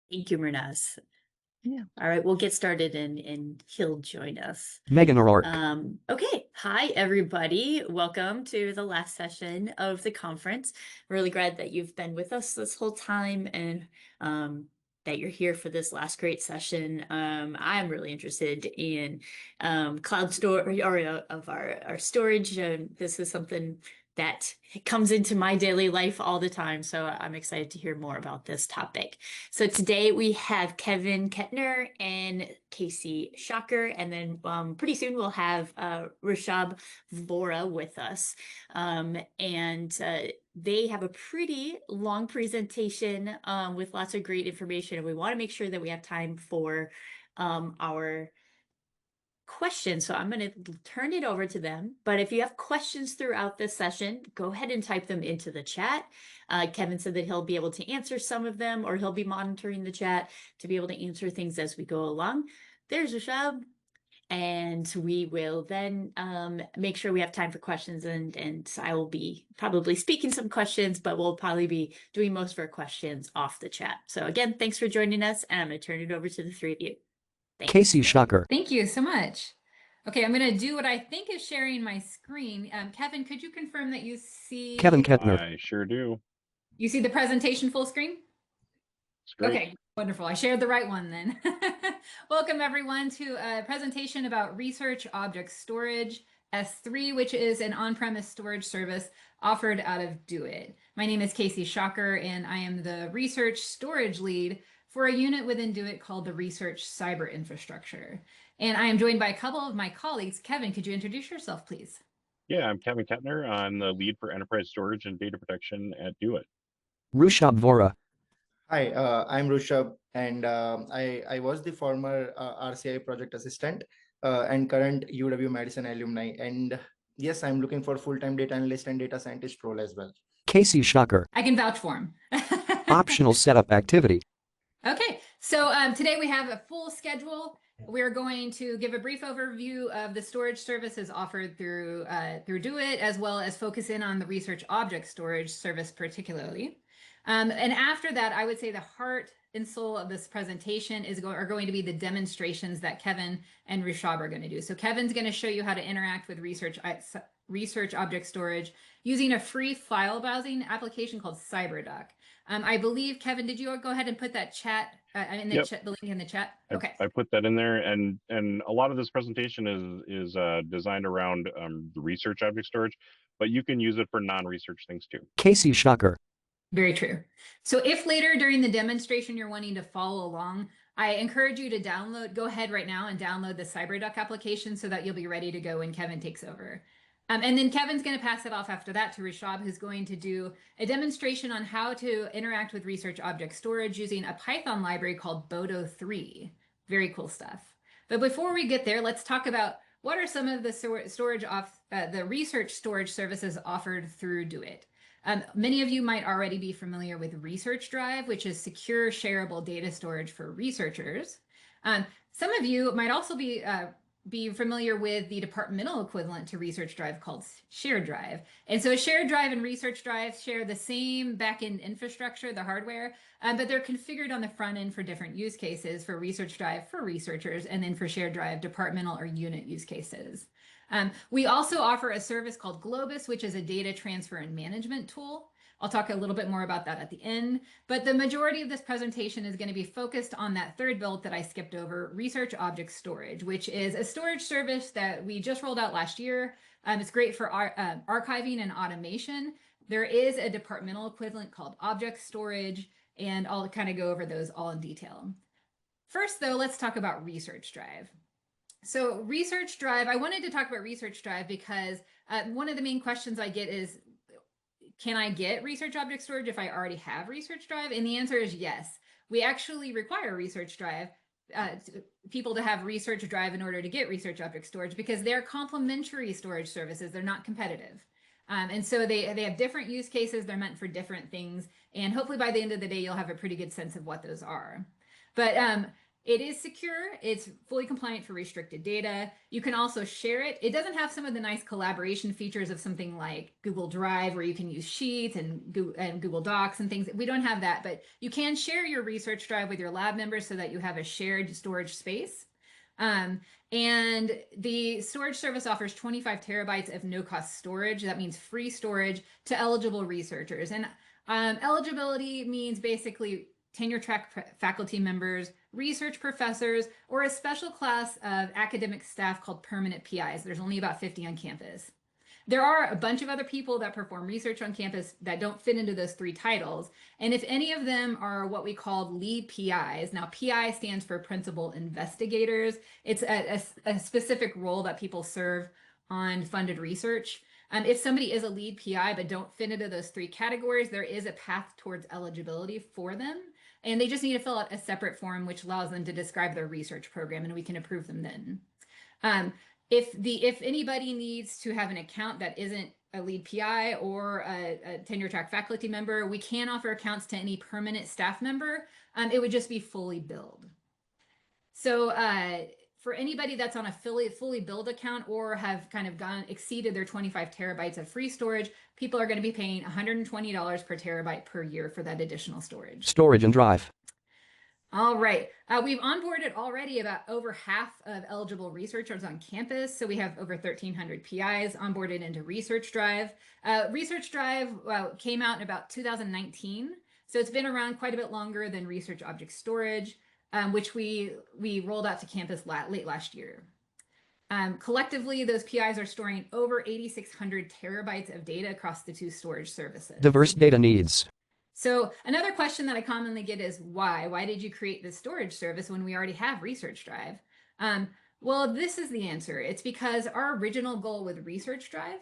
Thank you, Murnaz. Yeah. All right, we'll get started and he'll join us. Megan O'Rourke. Okay. Hi, everybody. Welcome to the last session of the conference. Really glad that you've been with us this whole time and that you're here for this last great session. I'm really interested in cloud storage or of our storage. This is something that comes into my daily life all the time. So I'm excited to hear more about this topic. So today we have Kevin Kettner and Casey Schacher, and then pretty soon we'll have Rushabh Vora with us. They have a pretty long presentation with lots of great information, and we want to make sure that we have time for our questions. So I'm going to turn it over to them. But if you have questions throughout this session, go ahead and type them into the chat. Kevin said that he'll be able to answer some of them, or he'll be monitoring the chat to be able to answer things as we go along. There's Rushabh. And we will then make sure we have time for questions. And I will be probably speaking some questions, but we'll probably be doing most of our questions off the chat. So again, thanks for joining us. And I'm going to turn it over to the three of you. Thanks. Casey Schacher. Thank you so much. Okay, I'm going to do what I think is sharing my screen. Kevin, could you confirm that you see... Kevin Kettner. I sure do. You see the presentation full screen? It's great. Okay, wonderful. I shared the right one then. Welcome everyone to a presentation about Research Object Storage S3, which is an on-premise storage service offered out of DoIT. My name is Casey Schacher, and I am the research storage lead for a unit within DoIT called the Research Cyber Infrastructure. And I am joined by a couple of my colleagues. Kevin, could you introduce yourself, please? Yeah, I'm Kevin Kettner. I'm the lead for enterprise storage and data protection at DoIT. Rushabh Vora. Hi, I'm Rushabh, and I was the former RCI project assistant and current UW-Madison alumni. And yes, I'm looking for full-time data analyst and data scientist role as well. Casey Schacher. I can vouch for him. Optional setup activity. Okay, so today we have a full schedule. We're going to give a brief overview of the storage services offered through DoIT, as well as focus in on the research object storage service particularly. And after that, I would say the heart and soul of this presentation are going to be the demonstrations that Kevin and Rushabh are going to do. So Kevin's going to show you how to interact with research object storage using a free file browsing application called Cyberduck. I believe, Kevin, did you go ahead and put that chat in the chat, the link in the chat? Okay. I put that in there, and a lot of this presentation is designed around the research object storage, but you can use it for non-research things too. Casey Schacher. Very true. So if later during the demonstration you're wanting to follow along, I encourage you to go ahead right now and download the Cyberduck application so that you'll be ready to go when Kevin takes over. And then Kevin's going to pass it off after that to Rushabh, who's going to do a demonstration on how to interact with research object storage using a Python library called Bodo3. Very cool stuff. But before we get there, let's talk about what are some of the research storage services offered through DoIT. Many of you might already be familiar with Research Drive, which is secure shareable data storage for researchers. Some of you might also be familiar with the departmental equivalent to Research Drive called Shared Drive. And so Shared Drive and Research Drive share the same backend infrastructure, the hardware, but they're configured on the front end for different use cases. For Research Drive for researchers, and then for Shared Drive, departmental or unit use cases. We also offer a service called Globus, which is a data transfer and management tool. I'll talk a little bit more about that at the end, but the majority of this presentation is going to be focused on that third bullet that I skipped over, Research Object Storage, which is a storage service that we just rolled out last year. It's great for archiving and automation. There is a departmental equivalent called Object Storage, and I'll kind of go over those all in detail. First, though, let's talk about Research Drive. So Research Drive, I wanted to talk about Research Drive because one of the main questions I get is, can I get research object storage if I already have Research Drive? And the answer is yes. We actually require Research Drive, people to have Research Drive in order to get research object storage because they're complementary storage services. They're not competitive. And so they have different use cases. They're meant for different things. And hopefully by the end of the day, you'll have a pretty good sense of what those are. But It is secure. It's fully compliant for restricted data. You can also share it. It doesn't have some of the nice collaboration features of something like Google Drive, where you can use Sheets and Google Docs and things. We don't have that, but you can share your research drive with your lab members so that you have a shared storage space. And the storage service offers 25 terabytes of no-cost storage. That means free storage to eligible researchers. And eligibility means basically tenure-track faculty members, research professors, or a special class of academic staff called permanent PIs. There's only about 50 on campus. There are a bunch of other people that perform research on campus that don't fit into those 3 titles. And if any of them are what we call lead PIs, now PI stands for principal investigators. It's a specific role that people serve on funded research. If somebody is a lead PI but don't fit into those 3 categories, there is a path towards eligibility for them. And they just need to fill out a separate form, which allows them to describe their research program, and we can approve them then. If anybody needs to have an account that isn't a lead PI or a tenure track faculty member, we can offer accounts to any permanent staff member. It would just be fully billed. So for anybody that's on a fully billed account or have kind of exceeded their 25 terabytes of free storage, people are going to be paying $120 per terabyte per year for that additional storage. Storage and drive. All right. We've onboarded already about over half of eligible researchers on campus. So we have over 1,300 PIs onboarded into Research Drive. Research Drive came out in about 2019. So it's been around quite a bit longer than Research Object Storage, which we rolled out to campus late last year. Collectively, those PIs are storing over 8,600 terabytes of data across the 2 storage services. Diverse data needs. So another question that I commonly get is why? Why did you create this storage service when we already have Research Drive? Well, this is the answer. It's because our original goal with Research Drive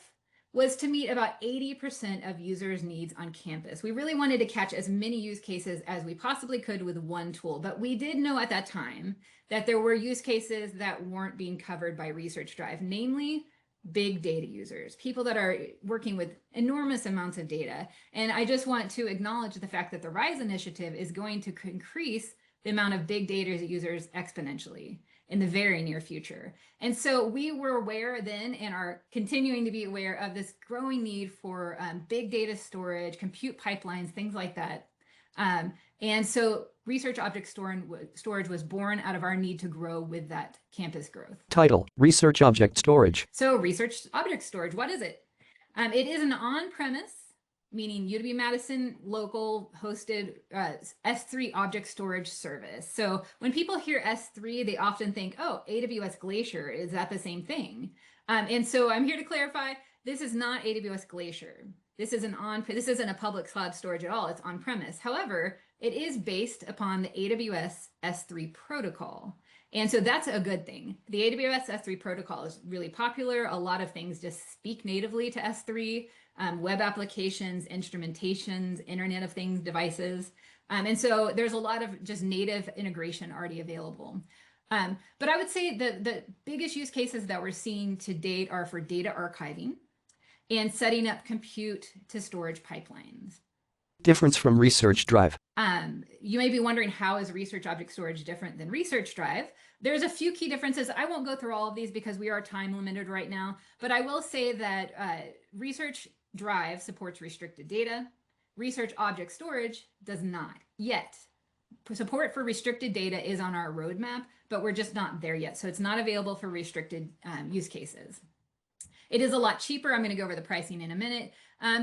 was to meet about 80% of users' needs on campus. We really wanted to catch as many use cases as we possibly could with one tool, but we did know at that time that there were use cases that weren't being covered by Research Drive, namely big data users, people that are working with enormous amounts of data. And I just want to acknowledge the fact that the RISE initiative is going to increase the amount of big data users exponentially in the very near future. And so we were aware then and are continuing to be aware of this growing need for big data storage, compute pipelines, things like that. And so Research Object Storage was born out of our need to grow with that campus growth. Title, Research Object Storage. So Research Object Storage, what is it? It is an on-premise, meaning UW-Madison local hosted S3 object storage service. So when people hear S3, they often think, oh, AWS Glacier, is that the same thing? And so I'm here to clarify, this is not AWS Glacier. This isn't a public cloud storage at all. It's on-premise. However, it is based upon the AWS S3 protocol. And so that's a good thing. The AWS S3 protocol is really popular. A lot of things just speak natively to S3, web applications, instrumentations, Internet of Things devices. And so there's a lot of just native integration already available. But I would say the biggest use cases that we're seeing to date are for data archiving and setting up compute to storage pipelines. Difference from Research Drive. You may be wondering, how is Research Object Storage different than Research Drive? There's a few key differences. I won't go through all of these because we are time limited right now, but I will say that Research Drive supports restricted data. Research Object Storage does not yet. Support for restricted data is on our roadmap, but we're just not there yet. So it's not available for restricted use cases. It is a lot cheaper. I'm going to go over the pricing in a minute. I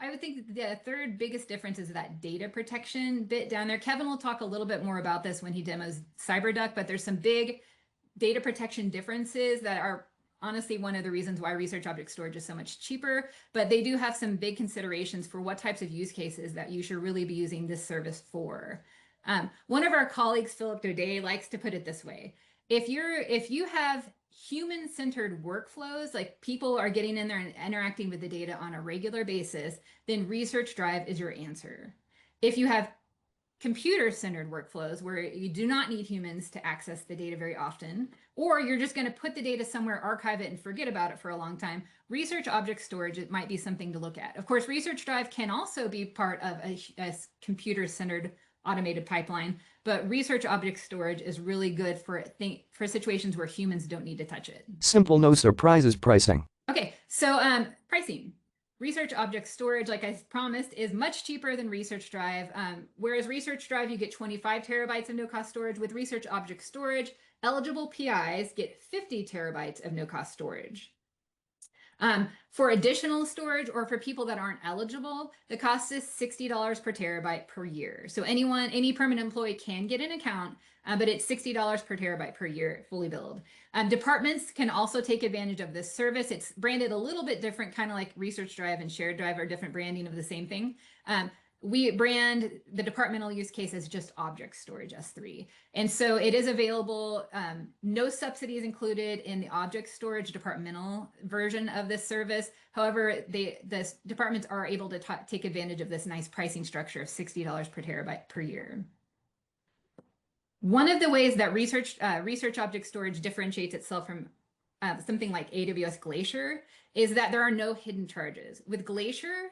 would think the third biggest difference is that data protection bit down there. Kevin will talk a little bit more about this when he demos Cyberduck, but there's some big data protection differences that are honestly one of the reasons why Research Object Storage is so much cheaper, but they do have some big considerations for what types of use cases that you should really be using this service for. One of our colleagues, Philip Daudet, likes to put it this way. If you have human-centered workflows, like people are getting in there and interacting with the data on a regular basis, then Research Drive is your answer. If you have computer-centered workflows where you do not need humans to access the data very often, or you're just going to put the data somewhere, archive it, and forget about it for a long time, Research Object Storage, it might be something to look at. Of course, Research Drive can also be part of a computer-centered automated pipeline, but research object storage is really good for situations where humans don't need to touch it. Simple no surprises pricing. Okay, so pricing. Research object storage, like I promised, is much cheaper than Research Drive. Whereas Research Drive, you get 25 terabytes of no-cost storage. With Research Object Storage, eligible PIs get 50 terabytes of no-cost storage. For additional storage or for people that aren't eligible, the cost is $60 per terabyte per year. So any permanent employee can get an account, but it's $60 per terabyte per year, fully billed. Departments can also take advantage of this service. It's branded a little bit different, kind of like Research Drive and Shared Drive are different branding of the same thing. We brand the departmental use case as just object storage S3. And so it is available, no subsidies included in the object storage departmental version of this service. However, the departments are able to take advantage of this nice pricing structure of $60 per terabyte per year. One of the ways that research object storage differentiates itself from something like AWS Glacier is that there are no hidden charges. With Glacier,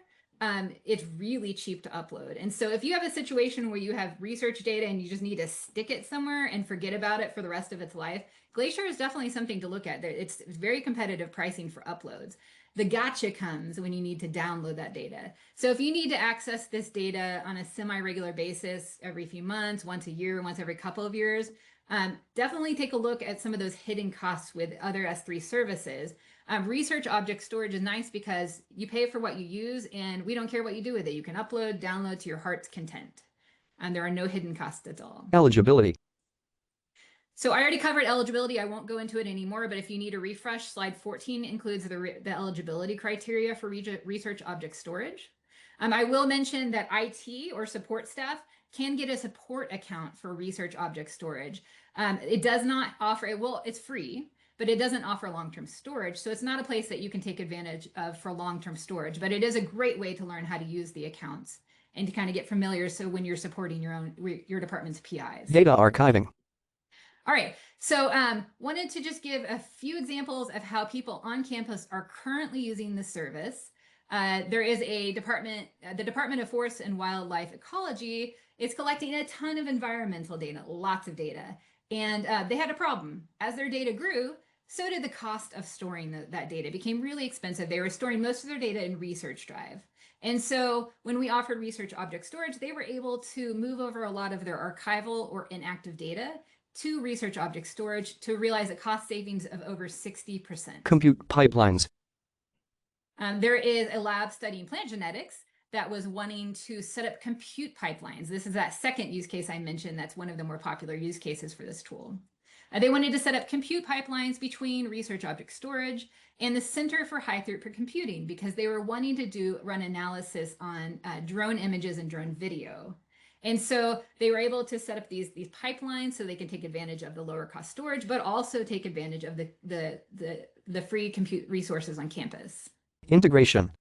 it's really cheap to upload. And so if you have a situation where you have research data and you just need to stick it somewhere and forget about it for the rest of its life, Glacier is definitely something to look at. It's very competitive pricing for uploads. The gotcha comes when you need to download that data. So if you need to access this data on a semi-regular basis every few months, once a year, once every couple of years, definitely take a look at some of those hidden costs with other S3 services. Research object storage is nice because you pay for what you use and we don't care what you do with it. You can upload, download to your heart's content. And there are no hidden costs at all. Eligibility. So I already covered eligibility. I won't go into it anymore, but if you need a refresh, slide 14 includes the eligibility criteria for research object storage. I will mention that IT or support staff can get a support account for research object storage. It does not offer, it's free, but it doesn't offer long-term storage. So it's not a place that you can take advantage of for long-term storage, but it is a great way to learn how to use the accounts and to kind of get familiar. So when you're supporting your department's PIs. Data archiving. All right, so wanted to just give a few examples of how people on campus are currently using the service. There is a department, the Department of Forest and Wildlife Ecology is collecting a ton of environmental data, lots of data. And they had a problem. As their data grew, so did the cost of storing that data. It became really expensive. They were storing most of their data in Research Drive. And so when we offered research object storage, they were able to move over a lot of their archival or inactive data to research object storage to realize a cost savings of over 60%. Compute pipelines. There is a lab studying plant genetics that was wanting to set up compute pipelines. This is that second use case I mentioned. That's one of the more popular use cases for this tool. They wanted to set up compute pipelines between research object storage and the Center for High Throughput Computing because they were wanting to run analysis on drone images and drone video. And so they were able to set up these pipelines so they can take advantage of the lower cost storage, but also take advantage of the free compute resources on campus. Integration.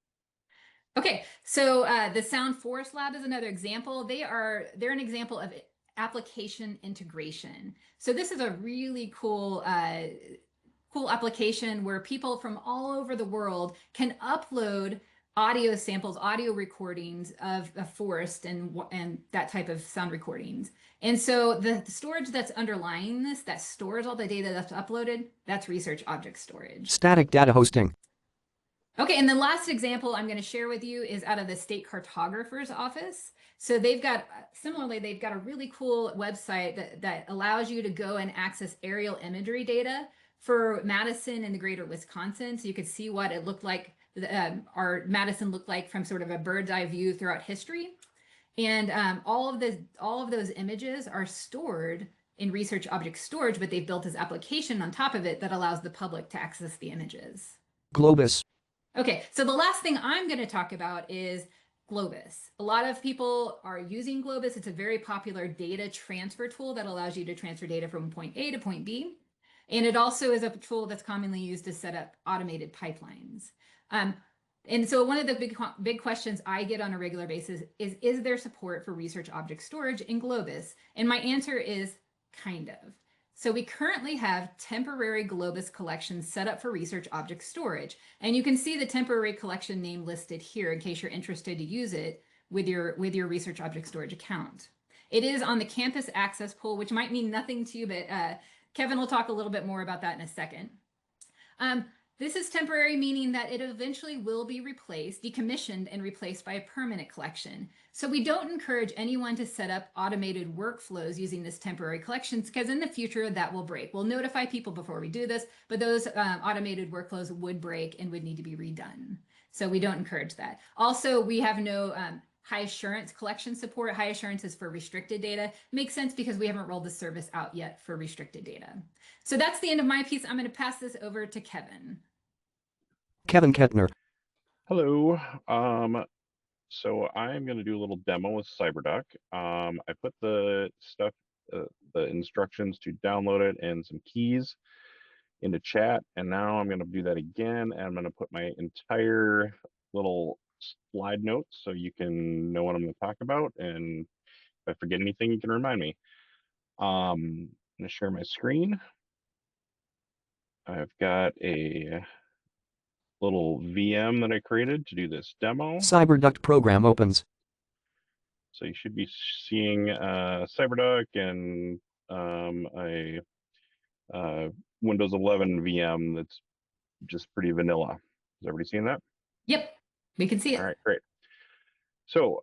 Okay, so the Sound Forest Lab is another example. They're an example of application integration. So this is a really cool application where people from all over the world can upload audio samples, audio recordings of a forest and that type of sound recordings. And so the storage that's underlying this, that stores all the data that's uploaded, that's research object storage. Static data hosting. Okay, and the last example I'm going to share with you is out of the state cartographer's office. So they've got a really cool website that allows you to go and access aerial imagery data for Madison and the greater Wisconsin. So you could see what it looked like, our Madison looked like from sort of a bird's eye view throughout history. And all of those images are stored in research object storage, but they've built this application on top of it that allows the public to access the images. Globus. Okay, so the last thing I'm going to talk about is Globus. A lot of people are using Globus. It's a very popular data transfer tool that allows you to transfer data from point A to point B. And it also is a tool that's commonly used to set up automated pipelines. And so one of the big questions I get on a regular basis is there support for research object storage in Globus? And my answer is kind of. So we currently have temporary Globus collections set up for research object storage. And you can see the temporary collection name listed here in case you're interested to use it with your research object storage account. It is on the campus access pool, which might mean nothing to you, but Kevin will talk a little bit more about that in a second. This is temporary, meaning that it eventually will be replaced, decommissioned, and replaced by a permanent collection. So we don't encourage anyone to set up automated workflows using this temporary collections, because in the future that will break. We'll notify people before we do this, but those automated workflows would break and would need to be redone. So we don't encourage that. Also, we have no high assurance collection support. High assurance is for restricted data. Makes sense because we haven't rolled the service out yet for restricted data. So that's the end of my piece. I'm going to pass this over to Kevin. Kevin Kettner. Hello. So I'm going to do a little demo with Cyberduck. I put the stuff, the instructions to download it and some keys into chat. And now I'm going to do that again. And I'm going to put my entire little slide notes so you can know what I'm going to talk about. And if I forget anything, you can remind me. I'm going to share my screen. I've got a little VM that I created to do this demo. Cyberduck program opens. So you should be seeing Cyberduck and a Windows 11 VM that's just pretty vanilla. Has everybody seen that? Yep, we can see it. All right, great. So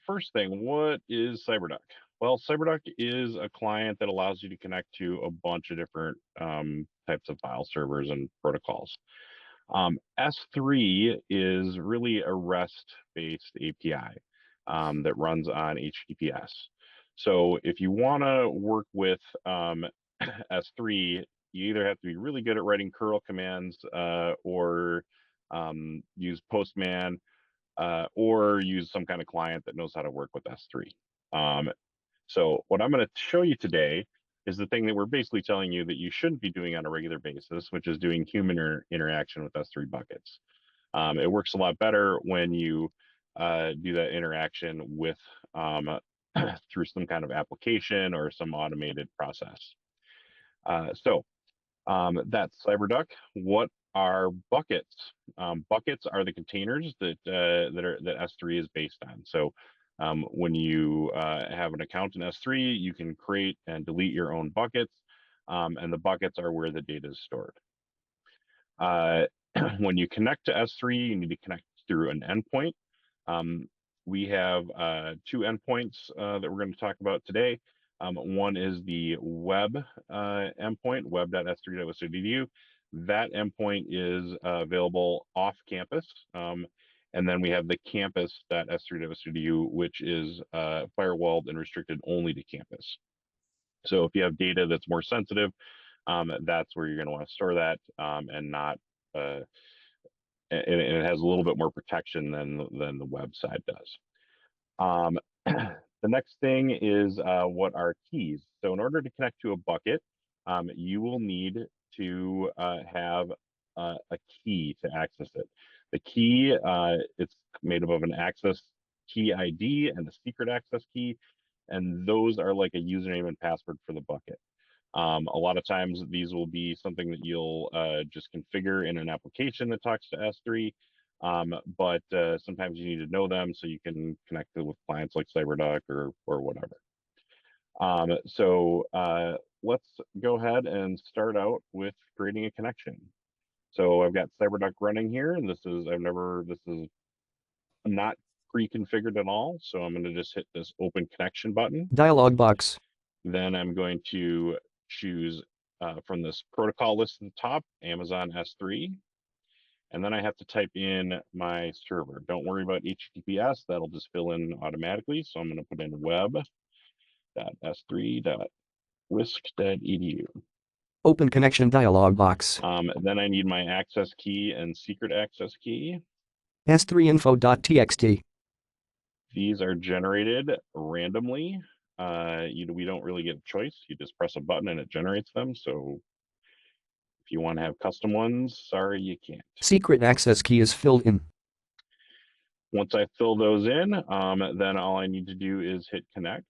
first thing, what is Cyberduck? Well, Cyberduck is a client that allows you to connect to a bunch of different types of file servers and protocols. S3 is really a REST-based API that runs on HTTPS. So if you want to work with S3, you either have to be really good at writing curl commands or use Postman or use some kind of client that knows how to work with S3. So what I'm going to show you today is the thing that we're basically telling you that you shouldn't be doing on a regular basis, which is doing human interaction with S3 buckets. It works a lot better when you do that interaction with through some kind of application or some automated process. So that's Cyberduck. What are buckets? Buckets are the containers that S3 is based on. So when you have an account in S3, you can create and delete your own buckets, and the buckets are where the data is stored. When you connect to S3, you need to connect through an endpoint. We have two endpoints that we're going to talk about today. One is the web endpoint, web.s3.edu. That endpoint is available off campus. And then we have the campus.s3.edu, which is firewalled and restricted only to campus. So if you have data that's more sensitive, that's where you're going to want to store that and not, and it has a little bit more protection than the website does. The next thing is what are keys. So in order to connect to a bucket, you will need to have a key to access it. The key, it's made up of an access key ID and a secret access key, and those are like a username and password for the bucket. A lot of times these will be something that you'll just configure in an application that talks to S3, but sometimes you need to know them so you can connect it with clients like Cyberduck or whatever. So let's go ahead and start out with creating a connection. So I've got Cyberduck running here, and this is not pre-configured at all. So I'm going to just hit this open connection button. Dialog box. Then I'm going to choose from this protocol list at the top, Amazon S3. And then I have to type in my server. Don't worry about HTTPS, that'll just fill in automatically. So I'm going to put in web.s3.wisc.edu. Open connection dialog box. Then I need my access key and secret access key. s3info.txt. These are generated randomly. We don't really get a choice. You just press a button and it generates them. So if you want to have custom ones, sorry, you can't. Secret access key is filled in. Once I fill those in, then all I need to do is hit connect.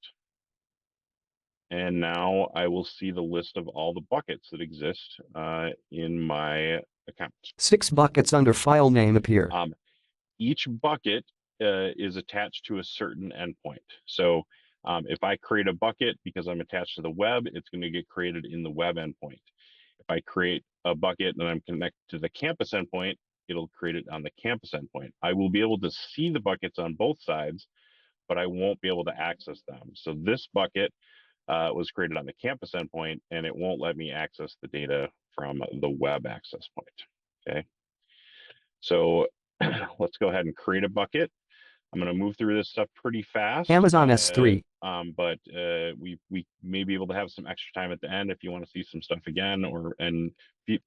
And now I will see the list of all the buckets that exist in my account. 6 buckets under file name appear. Each bucket is attached to a certain endpoint. So If I create a bucket because I'm attached to the web, it's going to get created in the web endpoint. If I create a bucket and I'm connected to the campus endpoint, it'll create it on the campus endpoint. I will be able to see the buckets on both sides, but I won't be able to access them. So this bucket was created on the campus endpoint, and it won't let me access the data from the web access point. Okay. So let's go ahead and create a bucket. I'm going to move through this stuff pretty fast. Amazon S3. But we may be able to have some extra time at the end if you want to see some stuff again, and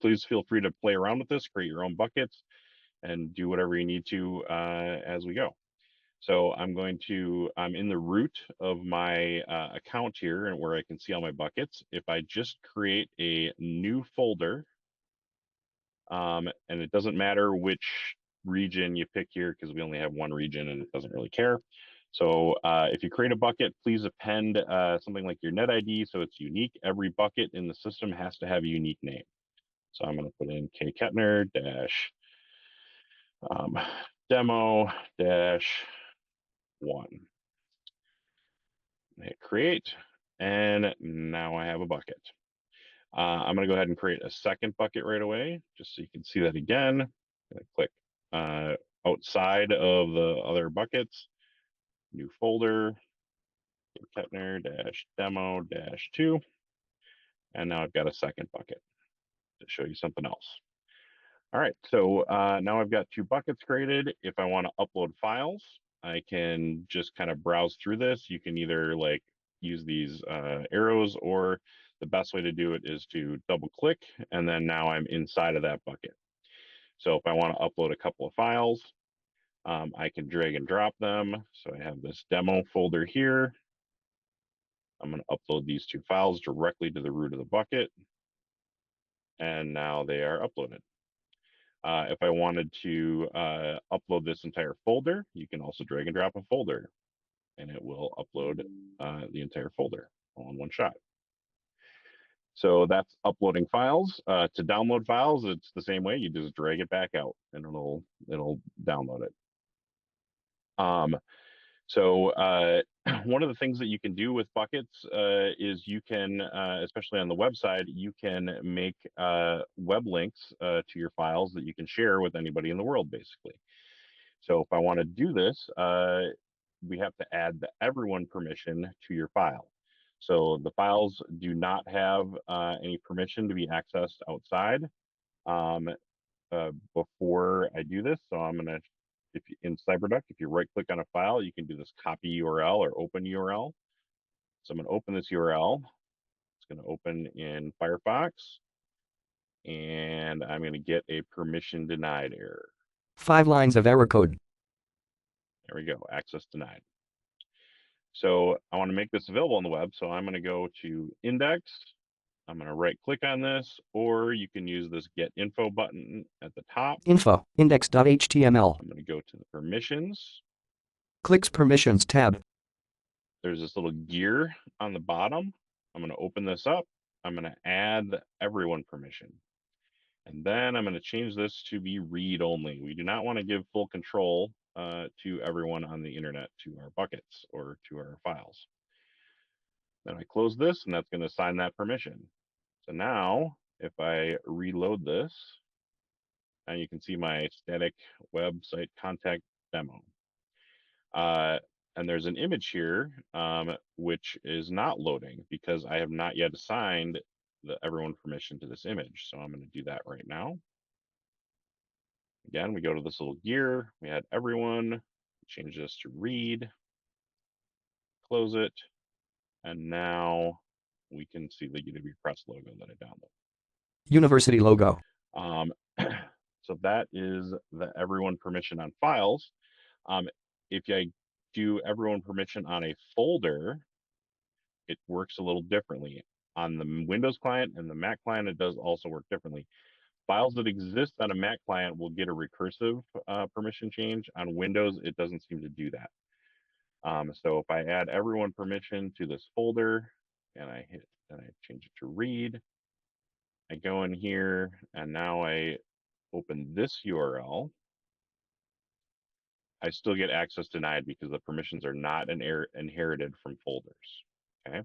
please feel free to play around with this, create your own buckets, and do whatever you need to as we go. So I'm in the root of my account here, and where I can see all my buckets. If I just create a new folder, and it doesn't matter which region you pick here because we only have one region and it doesn't really care. So if you create a bucket, please append something like your net ID so it's unique. Every bucket in the system has to have a unique name. So I'm going to put in Kettner dash demo dash 1. Hit create, and now I have a bucket. I'm going to go ahead and create a second bucket right away, just so you can see that again. I'm going to click outside of the other buckets, new folder, Kettner dash demo dash 2, and now I've got a second bucket to show you something else. All right, so now I've got 2 buckets created. If I want to upload files, I can just kind of browse through this. You can either like use these arrows, or the best way to do it is to double click, and then now I'm inside of that bucket. So if I want to upload a couple of files, I can drag and drop them. So I have this demo folder here. I'm going to upload these 2 files directly to the root of the bucket, and now they are uploaded. If I wanted to upload this entire folder, you can also drag and drop a folder, and it will upload the entire folder all in one shot. So that's uploading files. To download files, it's the same way. You just drag it back out, and it'll download it. So one of the things that you can do with buckets is you can, especially on the website, you can make web links to your files that you can share with anybody in the world, basically. So if I want to do this, we have to add the everyone permission to your file. So the files do not have any permission to be accessed outside before I do this. So I'm going to, in Cyberduck, if you right click on a file, you can do this copy URL or open URL. So I'm going to open this URL. It's going to open in Firefox, and I'm going to get a permission denied error. 5 lines of error code. There we go, access denied. So I want to make this available on the web. So I'm going to go to index. I'm going to right click on this, or you can use this get info button at the top. Info, index.html. I'm going to go to the permissions. Clicks permissions tab. There's this little gear on the bottom. I'm going to open this up. I'm going to add the everyone permission. And then I'm going to change this to be read only. We do not want to give full control to everyone on the internet, to our buckets or to our files. Then I close this, and that's going to assign that permission. So now if I reload this, and you can see my static website contact demo. And there's an image here, which is not loading because I have not yet assigned the everyone permission to this image. So I'm going to do that right now. Again, we go to this little gear, we add everyone, change this to read, close it, and now we can see the UW Press logo that I downloaded. University logo. So that is the everyone permission on files. If I do everyone permission on a folder, it works a little differently. On the Windows client and the Mac client, it does also work differently. Files that exist on a Mac client will get a recursive permission change. On Windows, it doesn't seem to do that. So if I add everyone permission to this folder, and I change it to read, I go in here, and now I open this URL. I still get access denied because the permissions are not inherited from folders. Okay.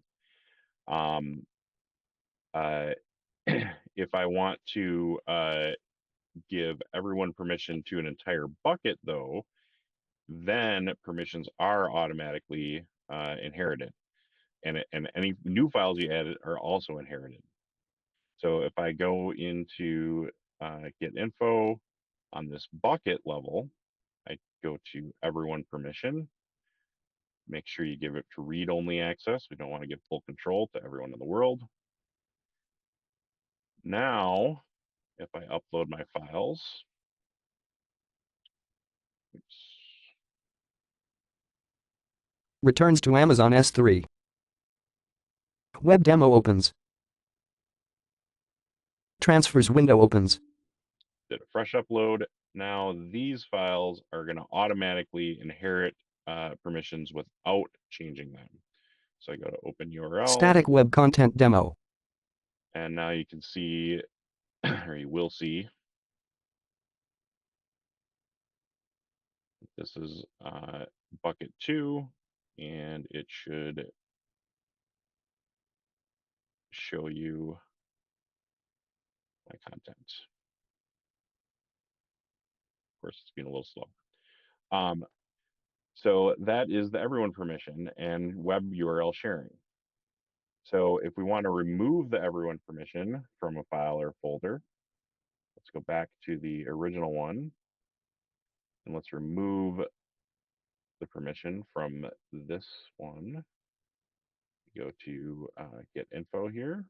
If I want to give everyone permission to an entire bucket, though, then permissions are automatically inherited, and any new files you added are also inherited. So if I go into get info on this bucket level, I go to everyone permission. Make sure you give it to read-only access. We don't want to give full control to everyone in the world. Now, if I upload my files, oops, Returns to Amazon S3. Web demo opens. Transfers window opens. did a fresh upload. Now these files are going to automatically inherit permissions without changing them. So I go to open URL. Static web content demo. And now you can see, or you will see, this is bucket 2, and it should show you my content. Of course, it's being a little slow. So that is the everyone permission and web URL sharing. So if we want to remove the everyone permission from a file or folder, let's go back to the original one, and let's remove the permission from this one. Go to get info here.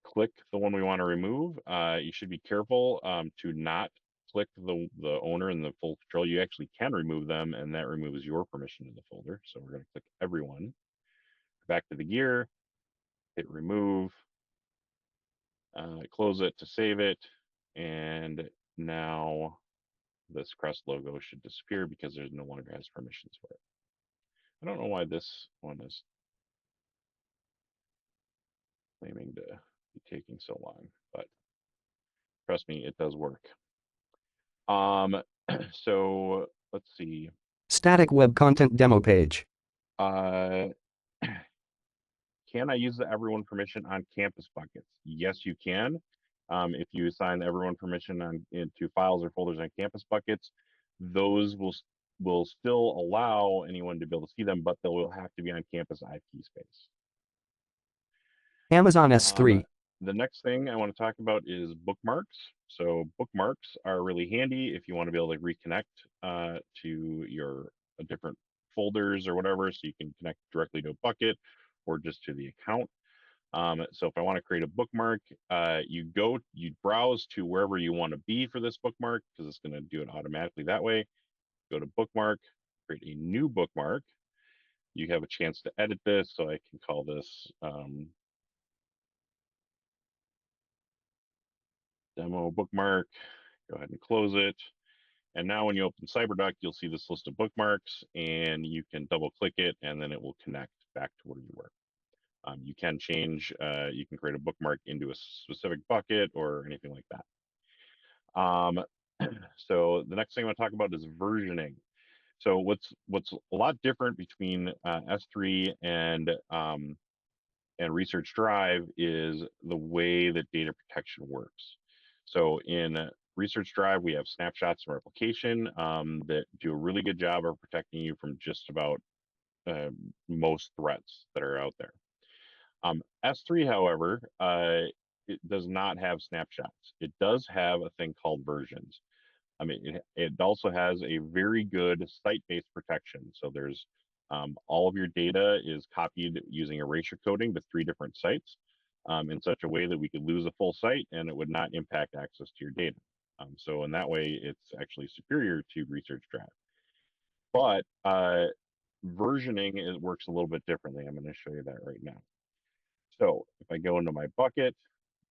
Click the one we want to remove. You should be careful to not click the owner and the full control. You actually can remove them, and that removes your permission in the folder. So we're going to click everyone. Back to the gear, hit remove, close it to save it, and now this crest logo should disappear because there's no longer has permissions for it. I don't know why this one is claiming to be taking so long, but trust me, it does work. So let's see. Static web content demo page. Can I use the everyone permission on campus buckets? Yes, you can. If you assign everyone permission into files or folders on campus buckets, those will still allow anyone to be able to see them, but they will have to be on campus IP space. Amazon S3. The next thing I want to talk about is bookmarks. So bookmarks are really handy if you want to be able to reconnect to your different folders or whatever, so you can connect directly to a bucket or just to the account. So if I want to create a bookmark, you browse to wherever you want to be for this bookmark, because it's going to do it automatically that way. Go to bookmark, create a new bookmark. You have a chance to edit this, so I can call this demo bookmark. Go ahead and close it. And now when you open Cyberduck, you'll see this list of bookmarks, and you can double click it, and then it will connect back to where you were. You can change, you can create a bookmark into a specific bucket or anything like that. So the next thing I want to talk about is versioning. So what's a lot different between S3 and Research Drive is the way that data protection works. So in Research Drive, we have snapshots and replication that do a really good job of protecting you from just about most threats that are out there. S3, however, it does not have snapshots. It does have a thing called versions. I mean, it also has a very good site-based protection. So there's all of your data is copied using erasure coding to 3 different sites in such a way that we could lose a full site and it would not impact access to your data. So in that way, it's actually superior to Research Drive. But versioning, it works a little bit differently. I'm going to show you that right now. So if I go into my bucket,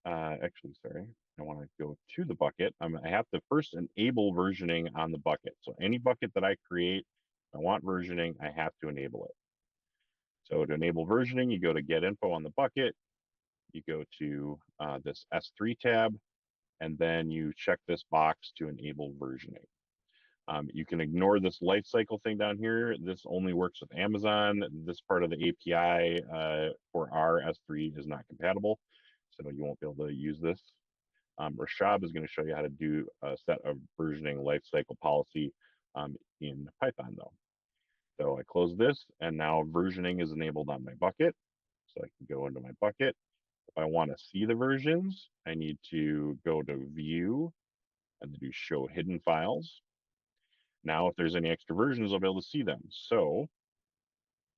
actually, sorry, I want to go to the bucket. I have to first enable versioning on the bucket. So any bucket that I create, if I want versioning, I have to enable it. So to enable versioning, you go to get info on the bucket, you go to this S3 tab, and then you check this box to enable versioning. You can ignore this life cycle thing down here. This only works with Amazon. This part of the API for our S3 is not compatible, so you won't be able to use this. Rushabh is going to show you how to do a set of versioning lifecycle policy in Python, though. So I close this, and now versioning is enabled on my bucket. So I can go into my bucket. If I want to see the versions, I need to go to View and do Show Hidden Files. Now, if there's any extra versions, I'll be able to see them. So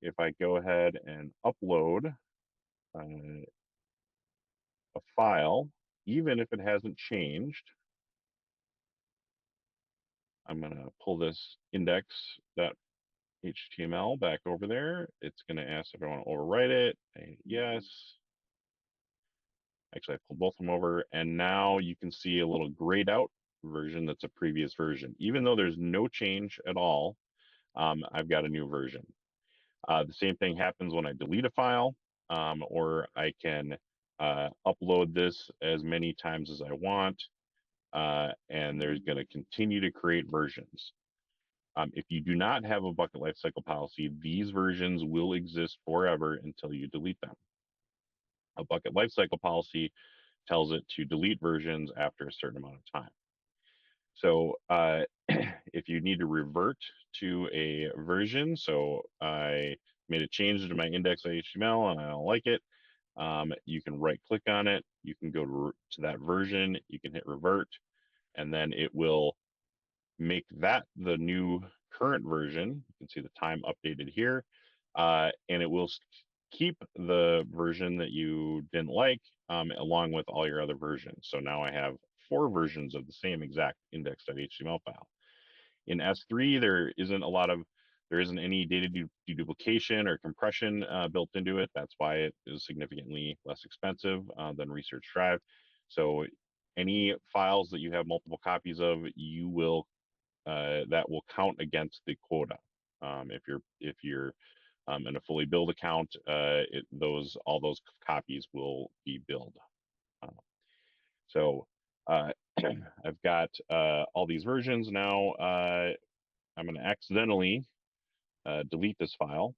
if I go ahead and upload a file, even if it hasn't changed, I'm going to pull this index.html back over there. It's going to ask if I want to overwrite it. Yes. Actually, I pulled both of them over, and now you can see a little grayed out version that's a previous version. Even though there's no change at all, I've got a new version. The same thing happens when I delete a file, or I can upload this as many times as I want, and there's going to continue to create versions. If you do not have a bucket lifecycle policy, these versions will exist forever until you delete them. A bucket lifecycle policy tells it to delete versions after a certain amount of time. So if you need to revert to a version, so I made a change to my index.html and I don't like it, you can right click on it, you can go to that version, you can hit revert, and then it will make that the new current version. You can see the time updated here, and it will keep the version that you didn't like along with all your other versions. So now I have 4 versions of the same exact index.html file. In S3, there isn't any data deduplication or compression built into it. That's why it is significantly less expensive than Research Drive. So any files that you have multiple copies of, you will that will count against the quota. If you're in a fully billed account, all those copies will be billed. So I've got all these versions now. I'm going to accidentally delete this file.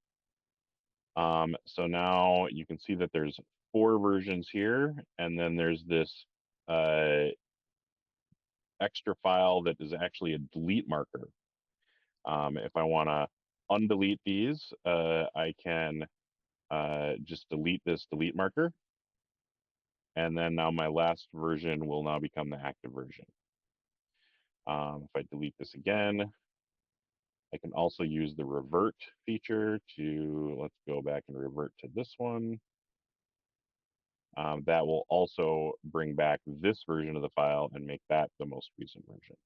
So now you can see that there's 4 versions here, and then there's this extra file that is actually a delete marker. If I want to undelete these, I can just delete this delete marker. And then now my last version will now become the active version. If I delete this again, I can also use the revert feature to, let's go back and revert to this one. That will also bring back this version of the file and make that the most recent version.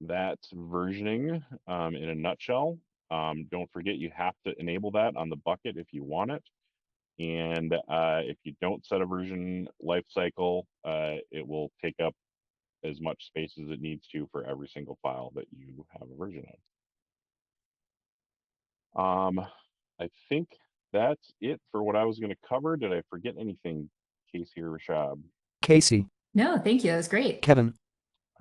That's versioning in a nutshell. Don't forget, you have to enable that on the bucket if you want it. And if you don't set a version lifecycle, it will take up as much space as it needs to for every single file that you have a version of. I think that's it for what I was going to cover. Did I forget anything, Casey or Rushabh? Casey, No, thank you. That was great. Kevin,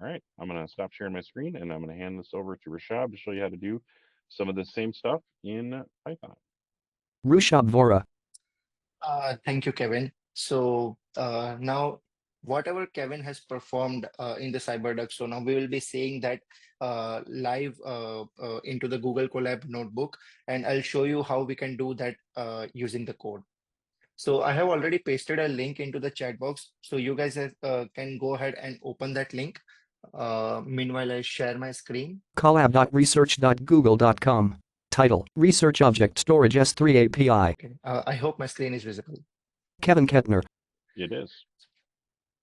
All right, I'm going to stop sharing my screen, and I'm going to hand this over to Rushabh to show you how to do some of the same stuff in Python. Rushabh Vora, Thank you, Kevin. So now whatever Kevin has performed in the Cyberduck, so now we will be seeing that live into the Google Colab notebook, and I'll show you how we can do that using the code. So I have already pasted a link into the chat box, so you guys can go ahead and open that link. Meanwhile, I share my screen. collab.research.google.com. Title, Research Object Storage S3 API. Okay. I hope my screen is visible. Kevin Kettner. It is.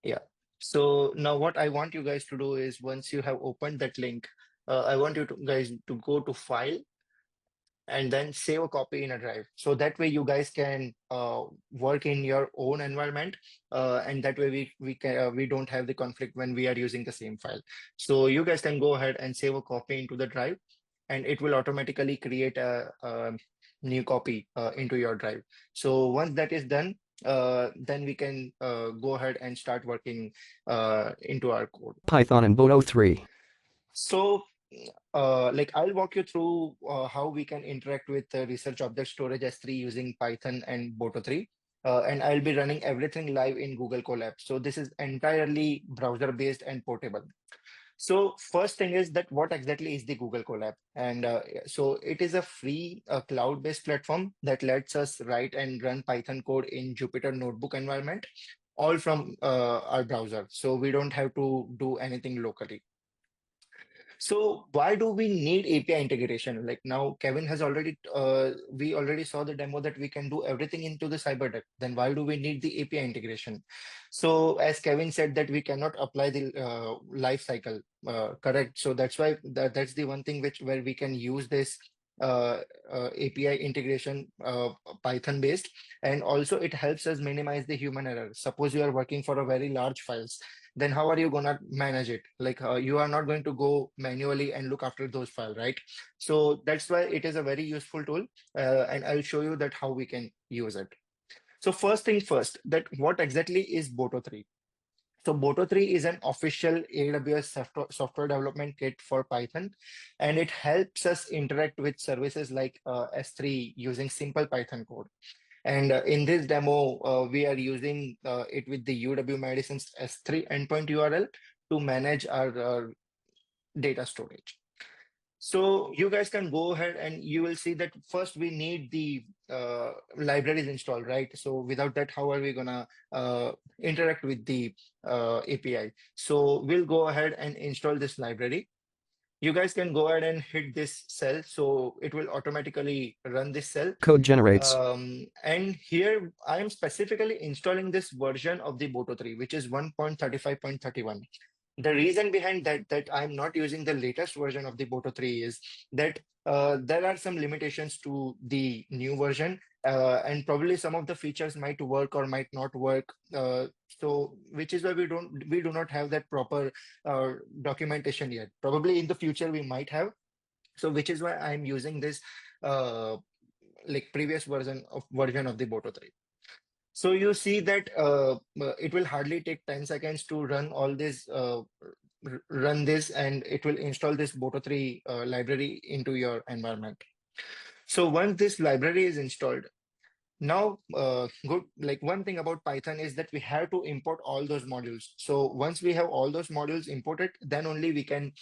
Yeah. So now what I want you guys to do is, once you have opened that link, I want you guys to go to File and then save a copy in a drive. So that way you guys can work in your own environment, and that way we don't have the conflict when we are using the same file. So you guys can go ahead and save a copy into the drive, and it will automatically create a new copy into your drive. So once that is done, then we can go ahead and start working into our code. Python and Boto 3. So, like I'll walk you through how we can interact with research object storage S3 using Python and Boto3. And I'll be running everything live in Google Colab. So this is entirely browser based and portable. So first thing is that what exactly is the Google Colab? And so it is a free cloud-based platform that lets us write and run Python code in Jupyter Notebook environment, all from our browser. So we don't have to do anything locally. So why do we need API integration? Like now, Kevin has already, we already saw the demo that we can do everything into the Cyberduck. Then why do we need the API integration? So as Kevin said that we cannot apply the life cycle, correct? So that's why that's the one thing where we can use this API integration Python based, and also it helps us minimize the human error. Suppose you are working for a very large files, then how are you going to manage it? Like you are not going to go manually and look after those files, right? So that's why it is a very useful tool, and I'll show you that how we can use it. So first thing first, that what exactly is Boto3? So Boto3 is an official AWS software development kit for Python, and it helps us interact with services like S3 using simple Python code. And in this demo, we are using it with the UW-Madison's S3 endpoint URL to manage our data storage. So you guys can go ahead and you will see that first we need the libraries installed, right? So without that, how are we gonna interact with the API? So we'll go ahead and install this library. You guys can go ahead and hit this cell. So it will automatically run this cell. Code generates. And here I am specifically installing this version of the Boto3, which is 1.35.31. The reason behind that I'm not using the latest version of the Boto3 is that there are some limitations to the new version, and probably some of the features might work or might not work. So which is why we do not have that proper documentation yet. Probably in the future we might have. So which is why I'm using this like previous version of the Boto3. So you see that it will hardly take 10 seconds to run all this, run this, and it will install this Boto3 library into your environment. So once this library is installed, now like one thing about Python is that we have to import all those modules. So once we have all those modules imported, then only we can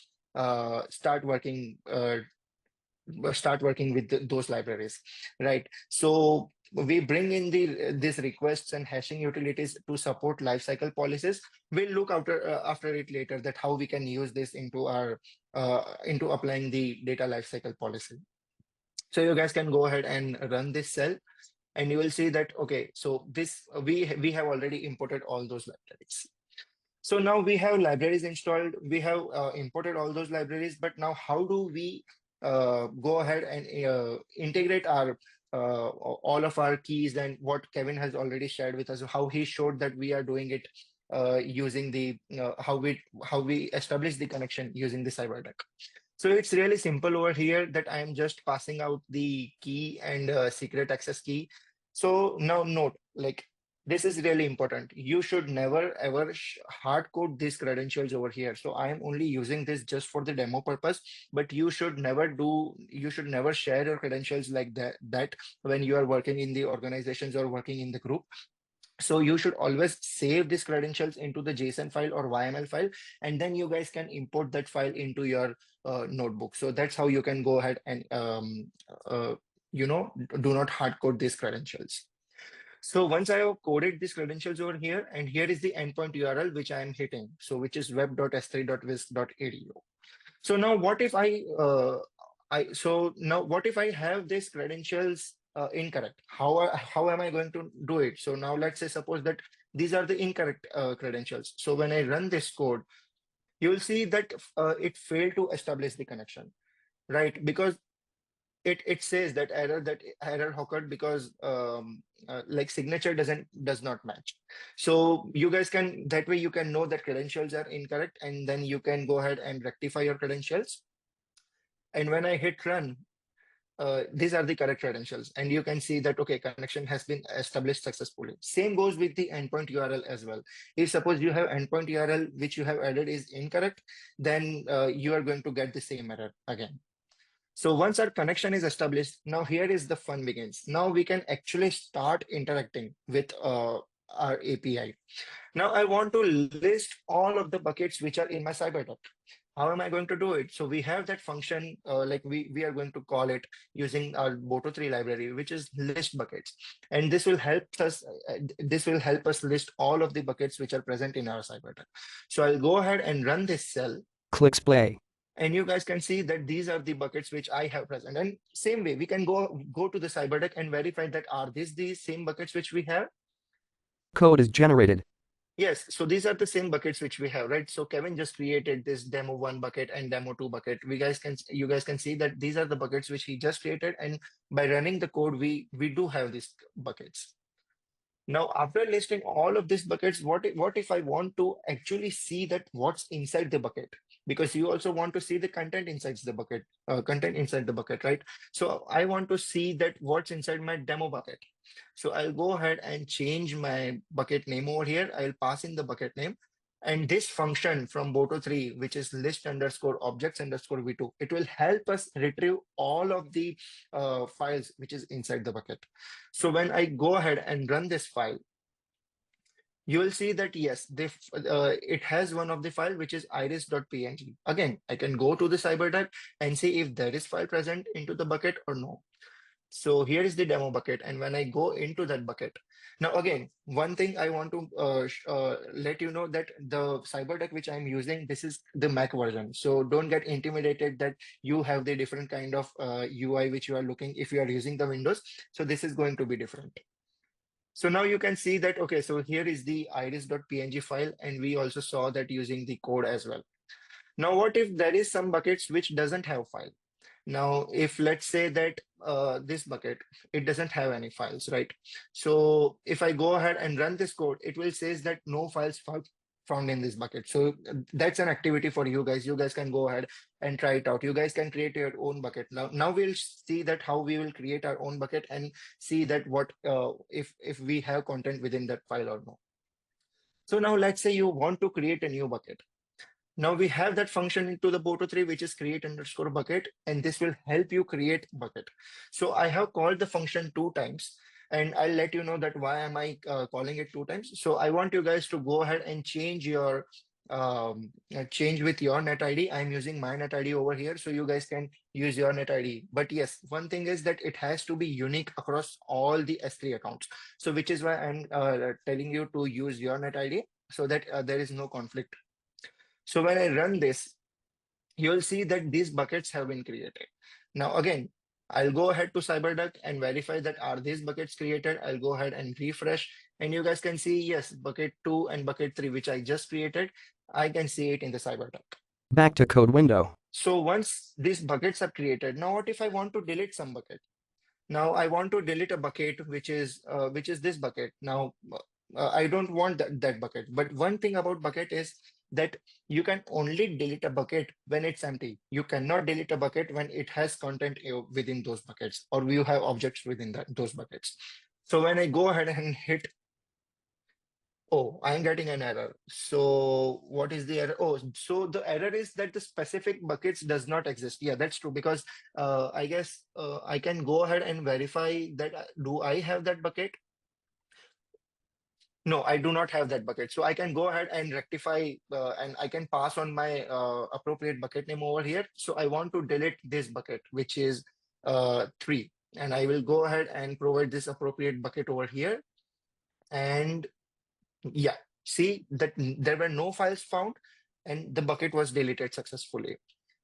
start working with those libraries, right? So we bring in these requests and hashing utilities to support lifecycle policies. We'll look after it later, that how we can use this into our into applying the data lifecycle policy. So you guys can go ahead and run this cell, and you will see that okay, so this we have already imported all those libraries. So now we have libraries installed, we have imported all those libraries, but now how do we go ahead and integrate our all of our keys, and what Kevin has already shared with us, how he showed that we are doing it using the how we establish the connection using the Cyberduck. So it's really simple over here, that I am just passing out the key and secret access key. So now note, like this is really important. You should never ever hard code these credentials over here. So I am only using this just for the demo purpose, but you should never share your credentials like that when you are working in the organizations or working in the group. So you should always save these credentials into the JSON file or YML file, and then you guys can import that file into your notebook. So that's how you can go ahead and do not hard code these credentials. So once I have coded these credentials over here, and here is the endpoint URL which I am hitting, so which is web.s3.wisc.edu. So now what if what if I have these credentials incorrect? How am I going to do it? So now let's say suppose that these are the incorrect credentials. So when I run this code, you will see that it failed to establish the connection, right? Because it says that error occurred because like signature does not match. So you guys can, that way you can know that credentials are incorrect, and then you can go ahead and rectify your credentials. And when I hit run, these are the correct credentials, and you can see that, okay, connection has been established successfully. Same goes with the endpoint URL as well. If suppose you have endpoint URL which you have added is incorrect, then you are going to get the same error again. So once our connection is established, now here is the fun begins. Now we can actually start interacting with our API. Now I want to list all of the buckets which are in my Cyberduck. How am I going to do it? So we have that function, like we are going to call it using our Boto3 library, which is list buckets. And this will help us list all of the buckets which are present in our Cyberduck. So I'll go ahead and run this cell. Clicks play. And you guys can see that these are the buckets which I have present. And same way, we can go to the Cyberduck and verify that are these the same buckets which we have? Code is generated. Yes, so these are the same buckets which we have, right? So Kevin just created this demo1 bucket and demo2 bucket. You guys can see that these are the buckets which he just created, and by running the code, we do have these buckets. Now, after listing all of these buckets, what if I want to actually see that what's inside the bucket? Because you also want to see the content inside the bucket, right? So I want to see that what's inside my demo bucket. So I'll go ahead and change my bucket name over here. I'll pass in the bucket name. And this function from Boto3, which is list underscore objects underscore v2, it will help us retrieve all of the files which is inside the bucket. So when I go ahead and run this file, you will see that yes, it has one of the file which is iris.png. Again, I can go to the Cyberduck and see if there is file present into the bucket or no. So here is the demo bucket, and when I go into that bucket, now again, one thing I want to let you know that the Cyberduck which I'm using, this is the Mac version. So don't get intimidated that you have the different kind of UI which you are looking if you are using the Windows. So this is going to be different. So now you can see that, okay, so here is the iris.png file, and we also saw that using the code as well. Now, what if there is some buckets which doesn't have file? Now, if let's say that this bucket, it doesn't have any files, right? So if I go ahead and run this code, it will say that no files found in this bucket. So that's an activity for you guys. You guys can go ahead and try it out. You guys can create your own bucket. Now we'll see that how we will create our own bucket and see that what if we have content within that file or not. So now let's say you want to create a new bucket. Now we have that function into the Boto3, which is create underscore bucket, and this will help you create bucket. So I have called the function 2 times, and I'll let you know that why am I calling it 2 times. So I want you guys to go ahead and change your change with your net ID. I'm using my net ID over here, so you guys can use your net ID. But yes, one thing is that it has to be unique across all the S3 accounts. So which is why I'm telling you to use your net ID so that there is no conflict. So when I run this, you'll see that these buckets have been created. Now, again, I'll go ahead to Cyberduck and verify that are these buckets created. I'll go ahead and refresh, and you guys can see, yes, bucket 2 and bucket 3, which I just created, I can see it in the Cyberduck. Back to code window. So once these buckets are created, now what if I want to delete some bucket? Now I want to delete a bucket, which is this bucket. Now I don't want that bucket. But one thing about bucket is that you can only delete a bucket when it's empty. You cannot delete a bucket when it has content within those buckets, or you have objects within those buckets. So when I go ahead and hit, oh, I'm getting an error. So what is the error? Oh, so the error is that the specific buckets does not exist. Yeah, that's true, because I guess I can go ahead and verify that do I have that bucket? No, I do not have that bucket. So I can go ahead and rectify and I can pass on my appropriate bucket name over here. So I want to delete this bucket, which is 3. And I will go ahead and provide this appropriate bucket over here. And yeah, see that there were no files found and the bucket was deleted successfully.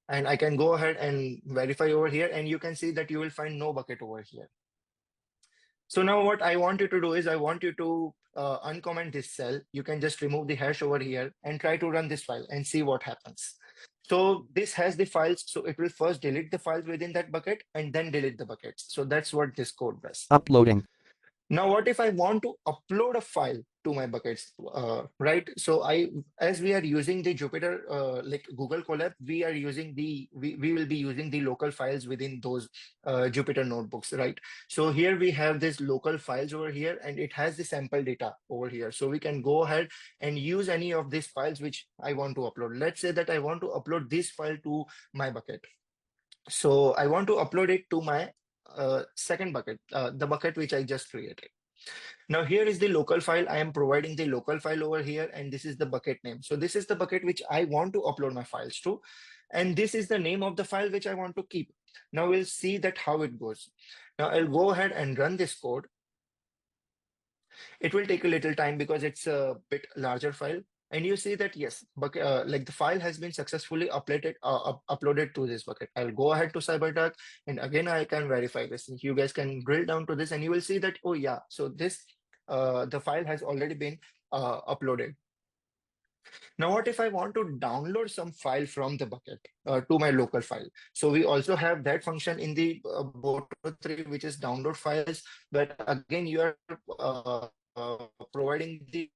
And I can go ahead and verify over here, and you can see that you will find no bucket over here. So now what I want you to do is I want you to uncomment this cell. You can just remove the hash over here and try to run this file and see what happens. So this has the files. So it will first delete the files within that bucket and then delete the buckets. So that's what this code does. Uploading. Now, what if I want to upload a file to my buckets, right? So as we are using the Jupyter, like Google Colab, we will be using the local files within those Jupyter notebooks, right? So here we have this local files over here, and it has the sample data over here. So we can go ahead and use any of these files which I want to upload. Let's say that I want to upload this file to my bucket. So I want to upload it to my second bucket, the bucket which I just created. Now here is the local file. I am providing the local file over here, and this is the bucket name. So this is the bucket which I want to upload my files to, and this is the name of the file which I want to keep. Now we'll see that how it goes. Now I'll go ahead and run this code. It will take a little time because it's a bit larger file. And you see that yes, like the file has been successfully uploaded to this bucket. I'll go ahead to Cyberduck, and again I can verify this. You guys can drill down to this, and you will see that, oh yeah, so this the file has already been uploaded. Now, what if I want to download some file from the bucket to my local file? So we also have that function in the Boto3, which is download files. But again, you are providing the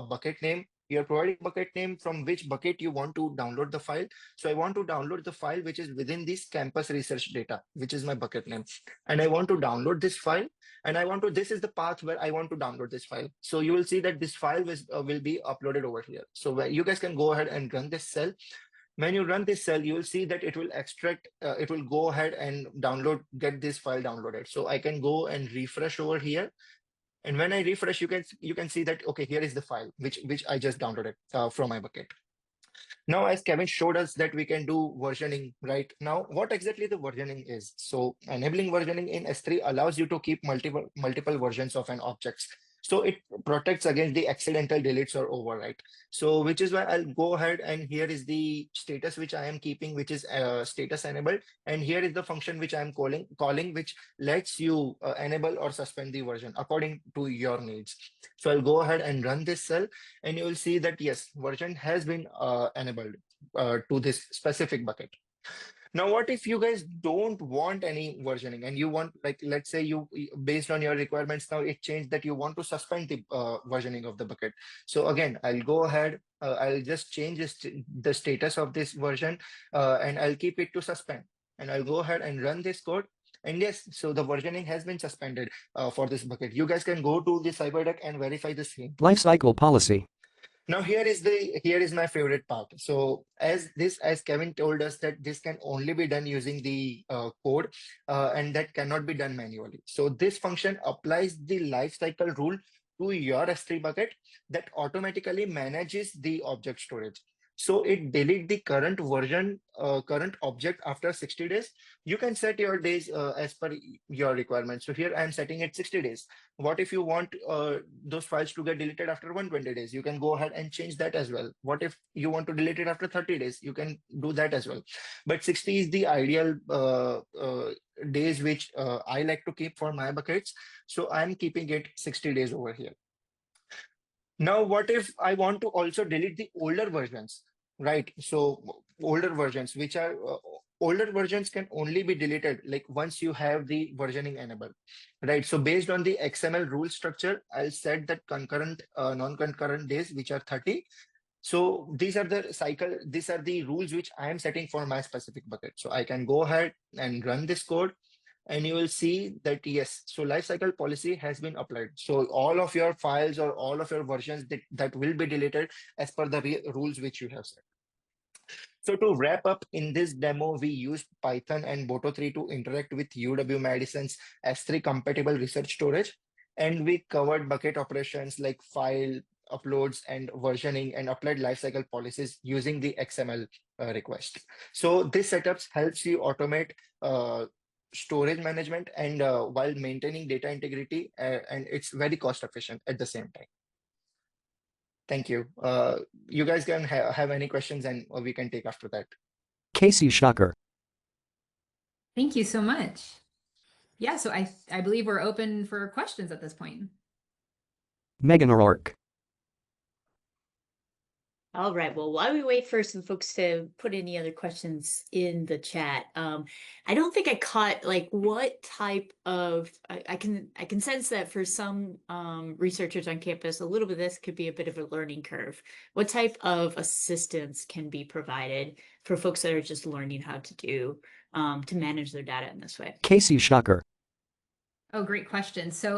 bucket name. You're providing bucket name from which bucket you want to download the file. So I want to download the file which is within this campus research data, which is my bucket name. And I want to download this file. And this is the path where I want to download this file. So you will see that this file will be uploaded over here. So you guys can go ahead and run this cell. When you run this cell, you will see that it will extract, it will go ahead and get this file downloaded. So I can go and refresh over here. And when I refresh, you can see that, okay, here is the file which I just downloaded from my bucket. Now, as Kevin showed us that we can do versioning, right? Now, what exactly the versioning is? So enabling versioning in S3 allows you to keep multiple versions of an object. So it protects against the accidental deletes or overwrite. So which is why I'll go ahead, and here is the status which I am keeping, which is status enabled. And here is the function which I am calling, which lets you enable or suspend the version according to your needs. So I'll go ahead and run this cell, and you will see that yes, version has been enabled to this specific bucket. Now, what if you guys don't want any versioning, and you want, like, let's say you, based on your requirements, now it changed that you want to suspend the versioning of the bucket. So again, I'll go ahead, I'll just change the status of this version, and I'll keep it to suspend. And I'll go ahead and run this code. And yes, so the versioning has been suspended for this bucket. You guys can go to the Cyberduck and verify the same. Lifecycle policy. Now here is my favorite part. So as Kevin told us that this can only be done using the code, and that cannot be done manually. So this function applies the lifecycle rule to your S3 bucket that automatically manages the object storage. So it deletes the current version, current object after 60 days. You can set your days as per your requirements. So here I'm setting it 60 days. What if you want those files to get deleted after 120 days? You can go ahead and change that as well. What if you want to delete it after 30 days? You can do that as well. But 60 is the ideal days which I like to keep for my buckets. So I'm keeping it 60 days over here. Now, what if I want to also delete the older versions, right? So older versions, which are older versions can only be deleted like once you have the versioning enabled, right? So based on the XML rule structure, I'll set that concurrent, non-concurrent days, which are 30. So these are the rules which I am setting for my specific bucket. So I can go ahead and run this code. And you will see that yes, so lifecycle policy has been applied. So all of your files or all of your versions that will be deleted as per the rules which you have set. So to wrap up, in this demo, we used Python and Boto3 to interact with UW-Madison's S3 compatible research storage. And we covered bucket operations like file uploads and versioning, and applied lifecycle policies using the XML request. So this setups helps you automate storage management and while maintaining data integrity, and it's very cost efficient at the same time. Thank you. You guys can have any questions, and we can take after that. Casey Schacher. Thank you so much. Yeah, so I believe we're open for questions at this point. Megan O'Rourke. All right. Well, while we wait for some folks to put any other questions in the chat, I don't think I caught like what type of I can sense that for some researchers on campus, a little bit of this could be a bit of a learning curve. What type of assistance can be provided for folks that are just learning how to do to manage their data in this way? Casey Schacher. Oh, great question. So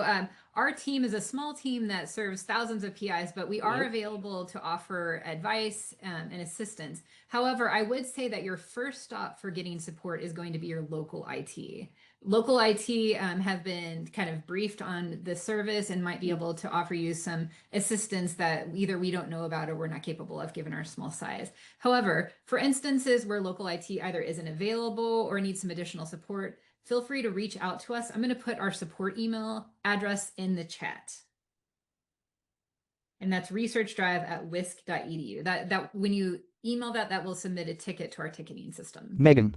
our team is a small team that serves thousands of PIs, but we are available to offer advice and assistance. However, I would say that your first stop for getting support is going to be your local IT. Local IT have been kind of briefed on the service and might be able to offer you some assistance that either we don't know about or we're not capable of given our small size. However, for instances where local IT either isn't available or needs some additional support, feel free to reach out to us. I'm going to put our support email address in the chat. And that's researchdrive@wisc.edu. That when you email that will submit a ticket to our ticketing system. Megan.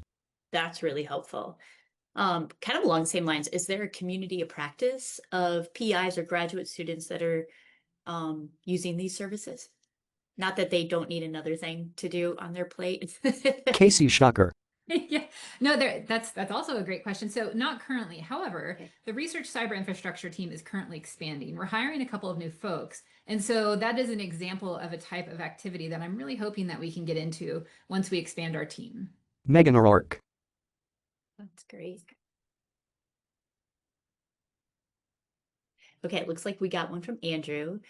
That's really helpful. Kind of along the same lines, is there a community of practice of PIs or graduate students that are using these services? Not that they don't need another thing to do on their plate. Casey Schacher. Yeah, no, that's also a great question. So not currently. However, Okay. the research cyber infrastructure team is currently expanding. We're hiring a couple of new folks. And so that is an example of a type of activity that I'm really hoping that we can get into once we expand our team. Megan O'Rourke. That's great. Okay, it looks like we got one from Andrew.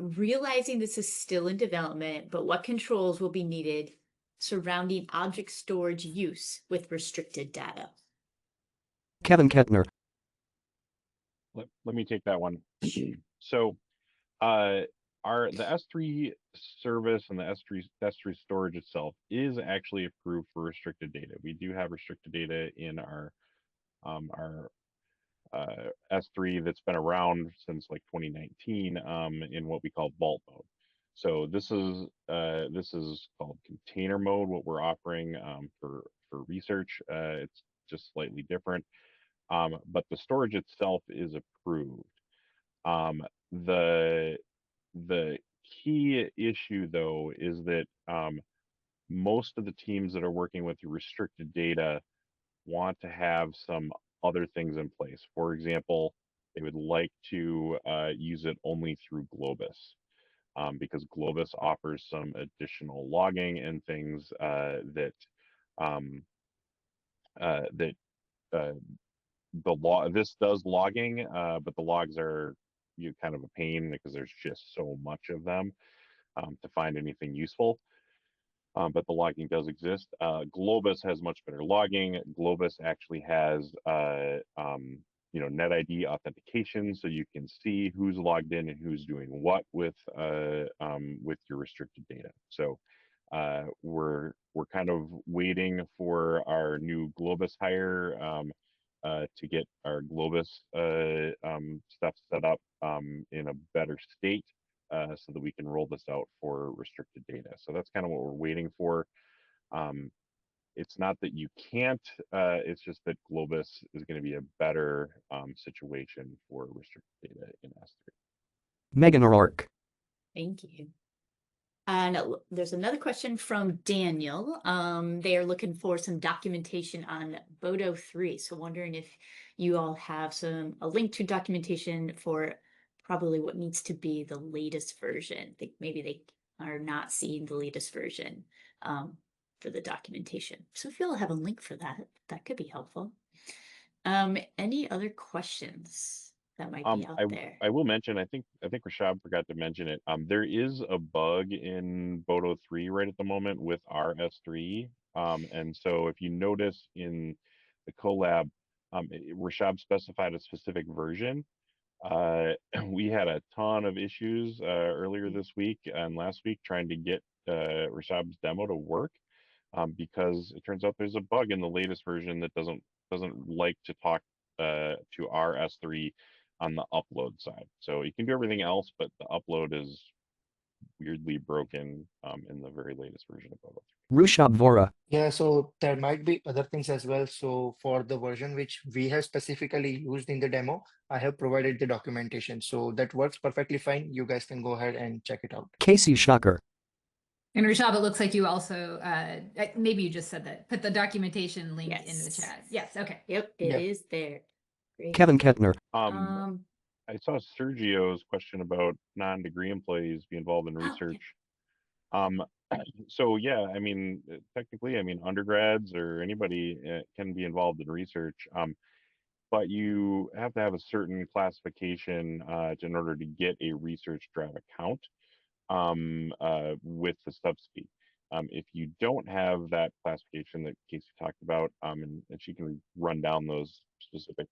Realizing this is still in development, but what controls will be needed surrounding object storage use with restricted data? Kevin Kettner. Let me take that one. So the S3 service and the S3 storage itself is actually approved for restricted data. We do have restricted data in our S3 that's been around since like 2019 in what we call vault mode. So this is called container mode, what we're offering for research. It's just slightly different, but the storage itself is approved. The key issue though is that most of the teams that are working with restricted data want to have some other things in place. For example, they would like to use it only through Globus because Globus offers some additional logging and things that this does logging, but the logs are kind of a pain because there's just so much of them to find anything useful. But the logging does exist. Globus has much better logging. Globus actually has NetID authentication, so you can see who's logged in and who's doing what with your restricted data. So we're kind of waiting for our new Globus hire to get our Globus stuff set up in a better state so that we can roll this out for restricted data. So that's kind of what we're waiting for. It's not that you can't, it's just that Globus is going to be a better situation for restricted data in S3. Megan O'Rourke. Thank you. And there's another question from Daniel. They are looking for some documentation on Bodo 3. So wondering if you all have a link to documentation for probably what needs to be the latest version. Maybe they are not seeing the latest version for the documentation. So if you all have a link for that, that could be helpful. Any other questions that might be out there? I will mention, I think Rushabh forgot to mention it. There is a bug in Bodo 3 right at the moment with our S3. And so if you notice in the collab, Rushabh specified a specific version. We had a ton of issues earlier this week and last week trying to get Rushabh's demo to work because it turns out there's a bug in the latest version that doesn't like to talk to our S3 on the upload side. So you can do everything else, but the upload is weirdly broken in the very latest version of Bodo. Rushabh Vora. Yeah, so there might be other things as well. So for the version which we have specifically used in the demo, I have provided the documentation. So that works perfectly fine. You guys can go ahead and check it out. Casey Schacher. And Rushabh, it looks like you also, maybe you just said that, put the documentation link in the Yes. chat. Yes, okay. Yep, it Yep. is there. Great. Kevin Kettner. I saw Sergio's question about non-degree employees be involved in Oh, yeah. research. So yeah, I mean, technically, I mean, undergrads or anybody can be involved in research. But you have to have a certain classification in order to get a research drive account with the subsidy. If you don't have that classification that Casey talked about, and she can run down those specific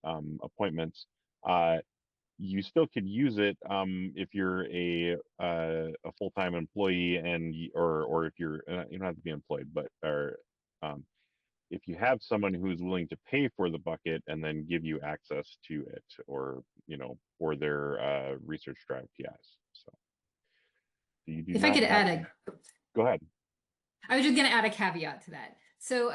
appointments, you still could use it if you're a full-time employee or if you're you don't have to be employed, but if you have someone who's willing to pay for the bucket and then give you access to it, or for their research drive PIs. So you do If I not could have add to. Go ahead. I was just going to add a caveat to that. So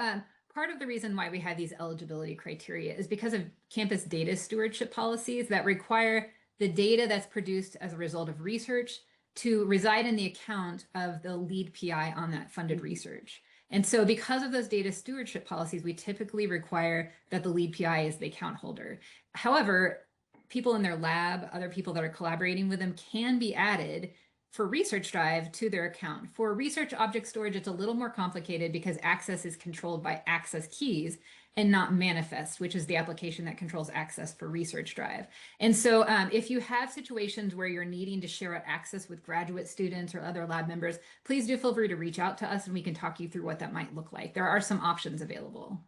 part of the reason why we have these eligibility criteria is because of campus data stewardship policies that require the data that's produced as a result of research to reside in the account of the lead PI on that funded research. And so because of those data stewardship policies, we typically require that the lead PI is the account holder. However, people in their lab, other people that are collaborating with them can be added for research drive to their account. For research object storage, it's a little more complicated because access is controlled by access keys and not manifest, which is the application that controls access for research drive. And so if you have situations where you're needing to share out access with graduate students or other lab members, please do feel free to reach out to us and we can talk you through what that might look like. There are some options available.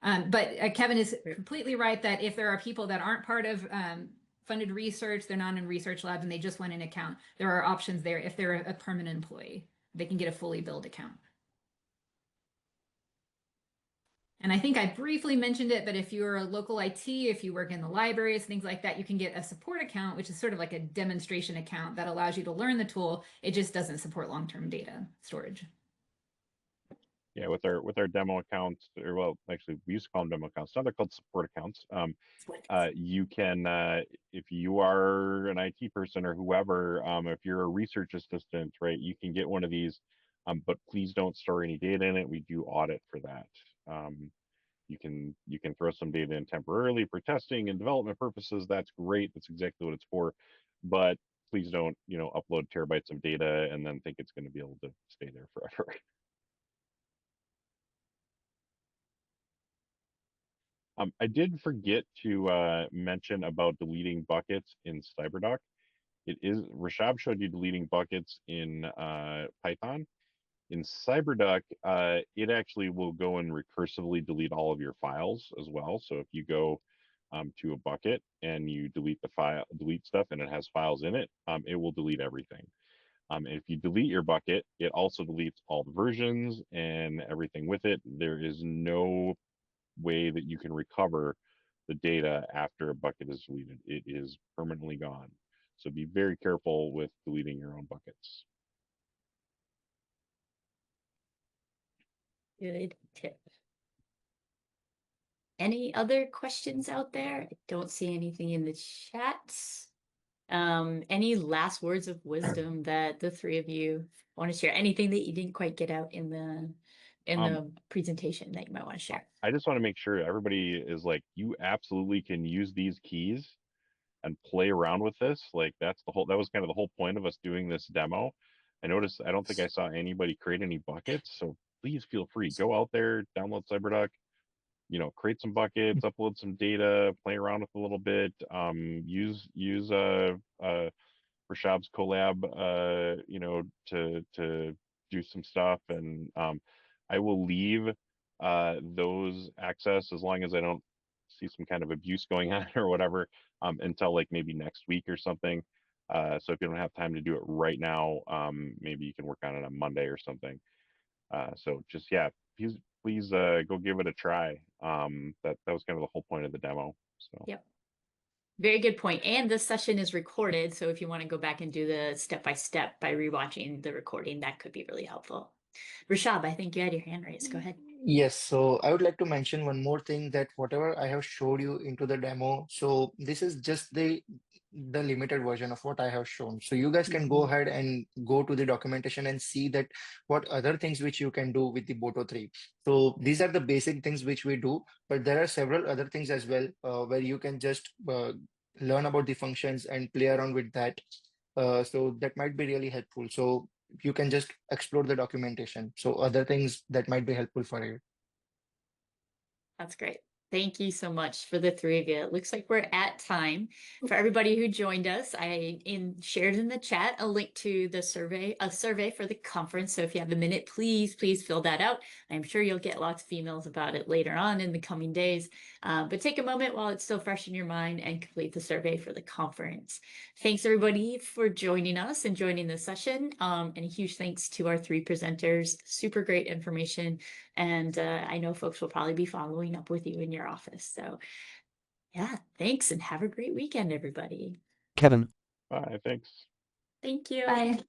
But Kevin is completely right that if there are people that aren't part of funded research, they're not in research labs, and they just want an account, there are options there. If they're a permanent employee, they can get a fully billed account. And I think I briefly mentioned it, but if you're a local IT, if you work in the libraries, things like that, you can get a support account, which is sort of like a demonstration account that allows you to learn the tool. It just doesn't support long-term data storage. Yeah, with our demo accounts, or well, actually, we used to call them demo accounts. Now they're called support accounts. You can, if you are an IT person or whoever, if you're a research assistant, right, you can get one of these, but please don't store any data in it. We do audit for that. You can throw some data in temporarily for testing and development purposes. That's great. That's exactly what it's for. But please don't, upload terabytes of data and then think it's going to be able to stay there forever. I did forget to mention about deleting buckets in Cyberduck. Rushabh showed you deleting buckets in Python. In Cyberduck, it actually will go and recursively delete all of your files as well. So if you go to a bucket and you delete stuff and it has files in it, it will delete everything. If you delete your bucket, it also deletes all the versions and everything with it. There is no way that you can recover the data after a bucket is deleted. It is permanently gone. So be very careful with deleting your own buckets. Good tip. Any other questions out there? I don't see anything in the chat. Any last words of wisdom that the three of you want to share? Anything that you didn't quite get out in the presentation that you might want to share? I just want to make sure everybody is like, you absolutely can use these keys and play around with this. Like that was kind of the whole point of us doing this demo. I noticed, I don't think I saw anybody create any buckets. So please feel free, go out there, download Cyberduck, create some buckets, upload some data, play around with a little bit, use Rashab's collab, to do some stuff. And I will leave those access as long as I don't see some kind of abuse going on or whatever, until like maybe next week or something. So if you don't have time to do it right now, maybe you can work on it on Monday or something. So just, yeah, please go give it a try. That was kind of the whole point of the demo. So Yep. Very good point. And this session is recorded, so if you want to go back and do the step-by-step by rewatching the recording, that could be really helpful. Rushabh, I think you had your hand raised. Go ahead. Yes, so I would like to mention one more thing, that whatever I have showed you into the demo, so this is just the the limited version of what I have shown. So you guys can go ahead and go to the documentation and see that what other things which you can do with the Boto 3. So these are the basic things which we do, but there are several other things as well where you can just learn about the functions and play around with that. So that might be really helpful. So you can just explore the documentation. So other things that might be helpful for you. That's great. Thank you so much for the three of you. It looks like we're at time. For everybody who joined us, I shared in the chat a link to the survey for the conference. So if you have a minute, please fill that out. I'm sure you'll get lots of emails about it later on in the coming days. But take a moment while it's still fresh in your mind and complete the survey for the conference. Thanks everybody for joining us and joining the session. And a huge thanks to our three presenters. Super great information. And I know folks will probably be following up with you in your office. So yeah, thanks and have a great weekend, everybody. Kevin. Bye. Thanks. Thank you. Bye.